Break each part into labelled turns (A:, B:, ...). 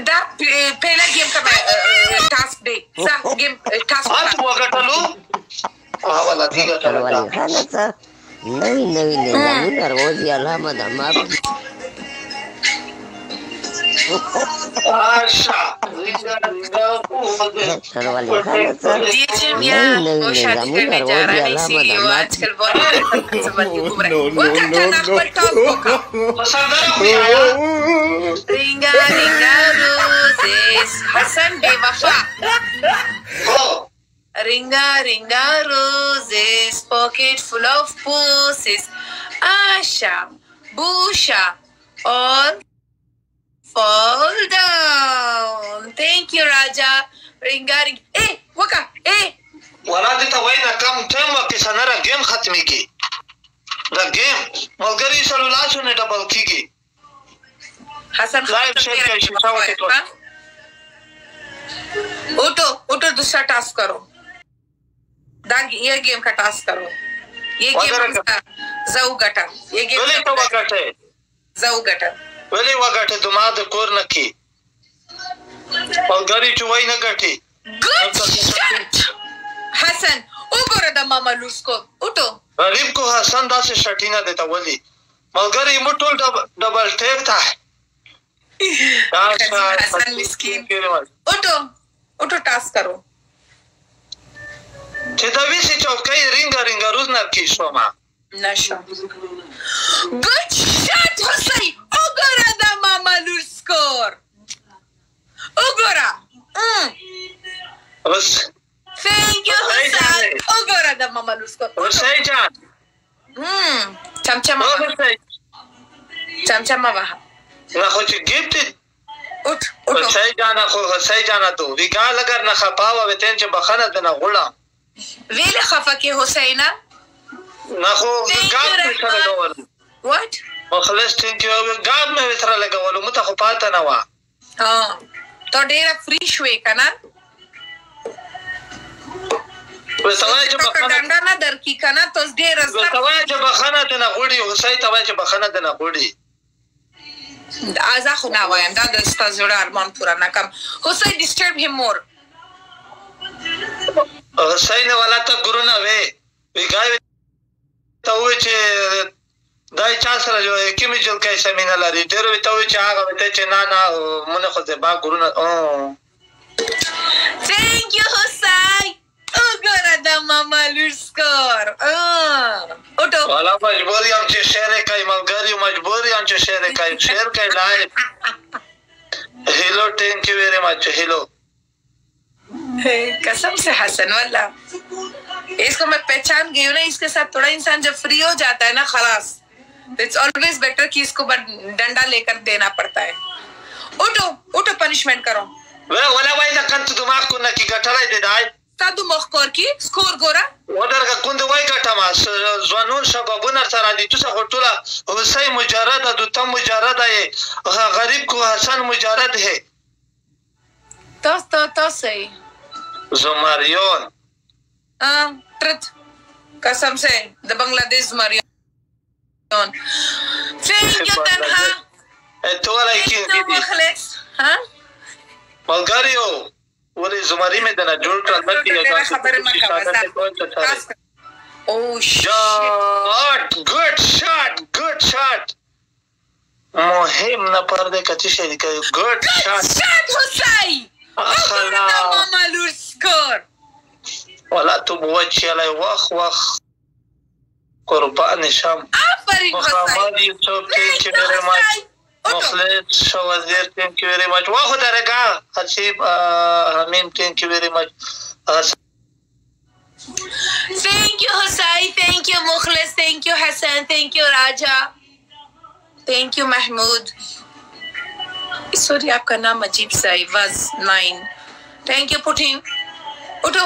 A: دا پہلا گیم کا ٹاسک دے گیم ٹاسک
B: نوی نظامونه روز یې علامه ده ما سروالی خانه صاحب نوی نظامونه روز یې علامه ده
A: رنگا رنگا روزes حسن بے وفا Ringa, ringa roses, pocket full of poses. Asha, Busha, or fall down. Thank you, Raja. Ringa, ringa. Hey, Waka, hey.
C: ولادي توينا كم تم وكسنرا جيم ختمي کی. The game. ملګری سره لاسونه ډبل کیږي.
A: حسن
C: لایو شیر کې شپه وکړه.
A: उठो दूसरा टास्क करो ये गेम का टास्क करो ये गेम जाऊ गटा ये गेम
C: वली तो वगटे
A: जाऊ गटा
C: वली वगटे तुमाद कोर नकी और गरी चुवाई न गटी
A: गुड शॉट हसन उगोरा द मामा लूस्को उठो
C: गरीब को हसन दा से शटीना देता वली मलगरी मुटोल डबल टेक था
A: हसन मिस्किन उठो टास्क करो
C: चेतावी से चौकाई रिंगा रिंगा रोज नरकी शोमा
A: नशा गुड शॉट हुसैन उगोरा द मामा लूर स्कोर उगोरा
C: बस
A: थैंक यू हुसैन उगोरा द मामा लूर स्कोर
C: हुसैन जान
A: चमचमा वहां
C: ना कुछ गिफ्ट
A: उठ
C: हुसैन जाना तो विगाल अगर ना खपावा वेतन च बखना देना गुला
A: वेले खफा के हुसैना
C: ना खो गाब में सरे गवल
A: व्हाट
C: मखलस थैंक यू गाब में वितरा लगवल मुता खो पाता ना वा
A: हां तो डेरा फ्री शवे कना
C: वे सवाय च बखना
A: डंडा ना दर की कना तो डेरा
C: सवाय च बखना देना गुडी हुसैन तवाय च बखना देना गुडी
A: आजा खुना वायम दा दस्ता जोड़ा अरमान पूरा ना कम Hussain disturb him more
C: Hussain वाला तो गुरु ना वे गाय तो वे चे दाई चांस रा जो है किमी जल का सेमिनार लारी तेरे तो वे चागा वे चे ना मुने खुद बा गुरु ना
A: थैंक यू हुसैन उगोरा द मामा लूर स्कोर उठो
C: वाला मजबूरी आमचे शेर काय मलगरी मजबूरी आमचे शेर काय शेर काय live hello thank you very much hello
A: कसम से हसन वाला इसको मैं पहचान गई हूँ ना इसके साथ थोड़ा इंसान जब फ्री हो जाता है ना खलास इट्स ऑलवेज बेटर कि इसको डंडा लेकर देना पड़ता है उठो पनिशमेंट करो
C: वे वाला भाई ना कंत दिमाग को ना की गठरा दे दाई
A: सादू मखकोर की स्कोर गोरा
C: ودر کا کند وای کټه ما ځوانون شبابونه سره دي تاسو غټولا حسین مجرد د تم مجرد ہے غریب کو حسن مجرد ہے
A: تو صحیح
C: زماریون
A: ट्रुथ कसम से द बांग्लादेश मरियन थैंक यू तन्हा
C: तो वाला की
A: मुखलिस हां
C: बल्गारियो वले जुमारी में दना जोड़ कर मत किया
A: oh shit
C: good shot मुहिम न पर्दे कच्ची शेरी का good shot
A: हुसैन अखला मामा लूर स्कोर
C: वला तो बवच याला वख قربان شام
A: आफरीन
C: محمد یوسف thank you very much مخلص شوازیر thank you very much واخو درگا حسیب حمیم thank you very much
A: thank you Hussain thank you Mukhlis thank you Hassan thank you Raja thank you Mahmood sorry आपका नाम अजीब सा है was 9 thank you Putin उठो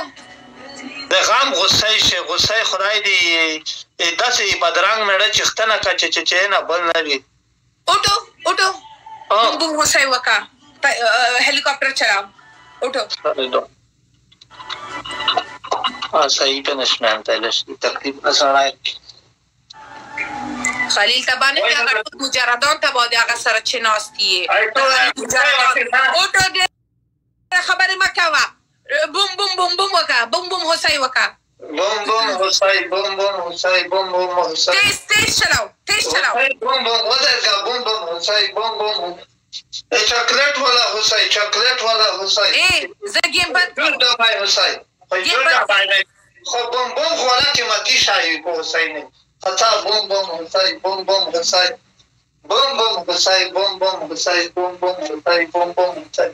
C: دغام غصه خدای دی داسې بدرنګ مړه چختنه کا چې نه بل نه وي
A: उठो बम غصه وکا हेलीकॉप्टर चलाओ उठो
C: صحیح په نشمن تلش تقریبا سړای
A: خلیل تبانه کې هغه مجردان ته باندې هغه سره چې ناستي اوټو دې خبرې مکوا بوم بوم بوم بوم وکا بوم بوم هوسای وکا
C: بوم بوم هوسای بوم بوم هوسای بوم بوم هوسای
A: تیز چلاو
C: بوم بوم ودرګه بوم بوم هوسای بوم بوم چاکلیټ والا هوسای چاکلیټ والا هوسای
A: زګیم بد
C: ډبای هوسای خو بوم بوم والا کې ماتي شای کو هوسای نه خطا بوم بوم هوسای بوم بوم هوسای بوم بوم هوسای بوم بوم هوسای بوم بوم هوسای بوم بوم هوسای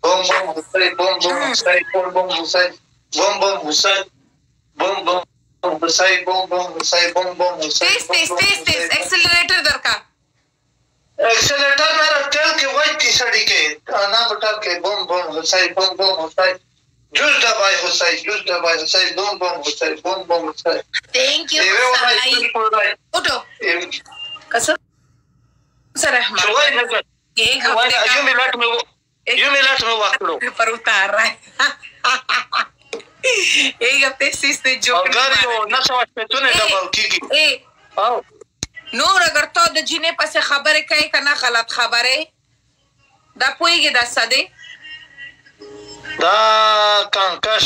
C: بوم بوم هوسای بوم بوم هوسای بوم بوم هوسای بوم بوم هوسای بوم بوم هوسای بوم بوم هوسای بوم بوم هوسای
A: تیز ایکسلریټر درکا
C: एक्सेलेटर मेरा टेल के वाइट टी शर्ट के ना बटा के बम बम हुसैन बम बम हुसैन जूस दबाई हुसैन बम बम हुसैन बम बम हुसैन
A: थैंक यू उठो कसम से रहमान
C: चुवाई नगर
A: एक हफ्ते
C: यू मिनट में वक्त लो
A: पर उतार रहा है एक हफ्ते से इसने जो
C: अगर यो न समझ में तूने डबल की आओ
A: نور اگر تو د جینې پسې خبرې کوي که نه غلط خبرې دا پوهېږي دا څه دی
C: دا کانکش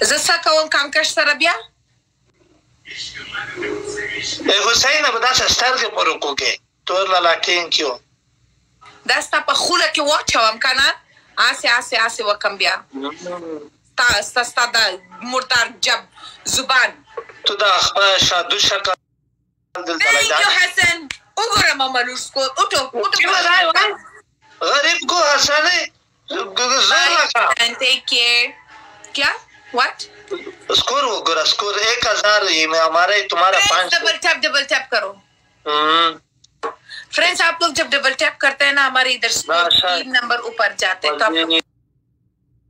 A: زه څه کوم کانکش سره بیا
C: حسین به داسې سترګې پر وکړې تور لالا ټینکیو
A: دا ستا په خوله کې واچوم که نه آسې وکم بیا ستا د مردار جب زبان
C: تو دا خپل شادو شکل
A: Thank you, Hassan. وګوره ماما لور سکور اوټو
C: غریب کو حسن
A: and take care क्या what
C: स्कोर वगैरह स्कोर 1000 ये में हमारे तुम्हारा 500
A: डबल टैप करो फ्रेंड्स आप लोग जब डबल टैप करते हैं ना हमारे इधर 3 नंबर ऊपर जाते हैं तो आप लोग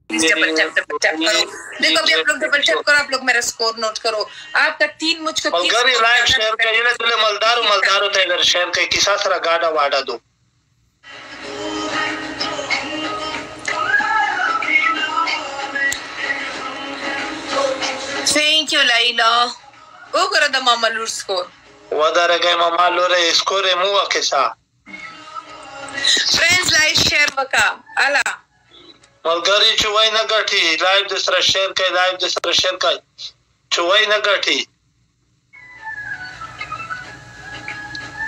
A: डबल टैप करो देखो अभी आप लोग डबल टैप करो आप लोग मेरा स्कोर नोट करो आपका 3 मुझको
C: अगर ये लाइव शेयर करिए ना तो मलदार होता है अगर शेयर करिए किसा सारा गाड़ा वाड़ा दो
A: थैंक यू लाइला वो करो द मामा लूर स्कोर
C: वदार गए मामा लूर स्कोर है मुआ के साथ
A: फ्रेंड्स लाइव शेयर वका अला
C: मलगारी चुवाई न गठी लाइव दूसरा शेयर का चुवाई न गठी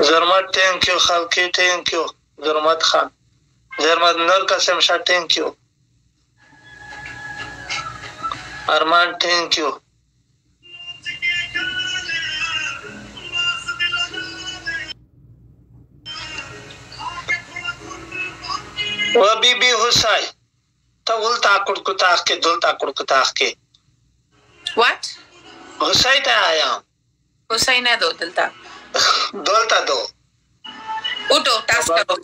C: जरमत थैंक यू खालकी थैंक यू जरमत खान जरमत नर कसम Shah thank you Armaan thank you वो बीबी हुसैन उल्टा कुड़कुताख के दुल्टा कुड़कुताख के
A: व्हाट
C: हुसैन आया
A: हुसैन है दो दुल्टा
C: दो
A: उठो टास्क करो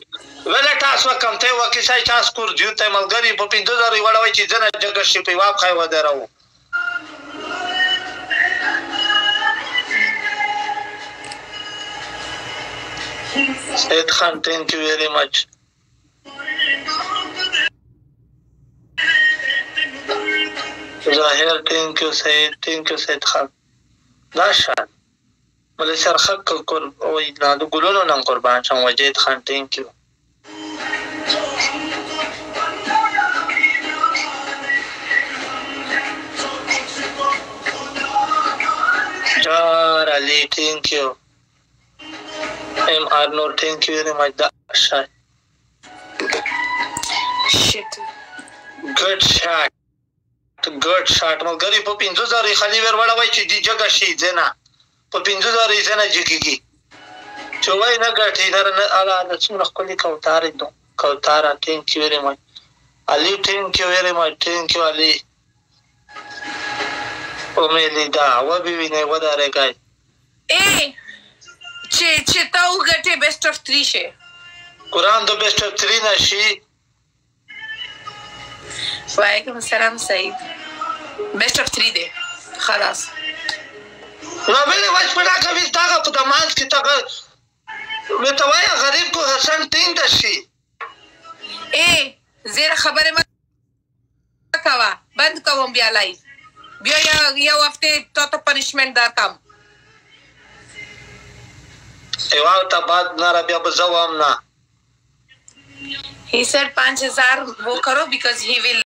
C: वेले टास्क कम थे वो किसा टास्क कर जूते मलगरी पपी 2000 वडवाई ची जना जगत शिपी वाप खाय वदराव Syed Khan thank you very much ظاهر thank you Syed Khan داشان مله سرخک کور او د ګلونو نن قربان شم وجید خان thank you جار علی thank you MR no thank you very much داشان
A: shit
C: good shot ملګری په 5000 خلی ور وړوي چې دی جګه شي ځنه په 5000 ځنه جګیږي چوي نه غټي نه الا د څومره خپل کوتاره دو کوتاره thank you very much علي thank you very much thank you علي او مې دا و به ویني ودارې گای
A: چې تا وګټه بیسټ اف 3 شه
C: قران د بیسټ اف 3 نشي
A: وعلیکم السلام سعید بیسٹ آف 3 دے خلاص
C: نو بله واش پڑا کوي تاګه په دماغ کې تاګه متوایا غریب کو حسن تین دشي
A: زیر خبره ما کوا بند کوم بیا لایو بیا یو هفته تا ته پنشمنټ درکم
C: یو هفته بعد نه را بیا به زه وم نه
A: he said 5000 वो करो because he will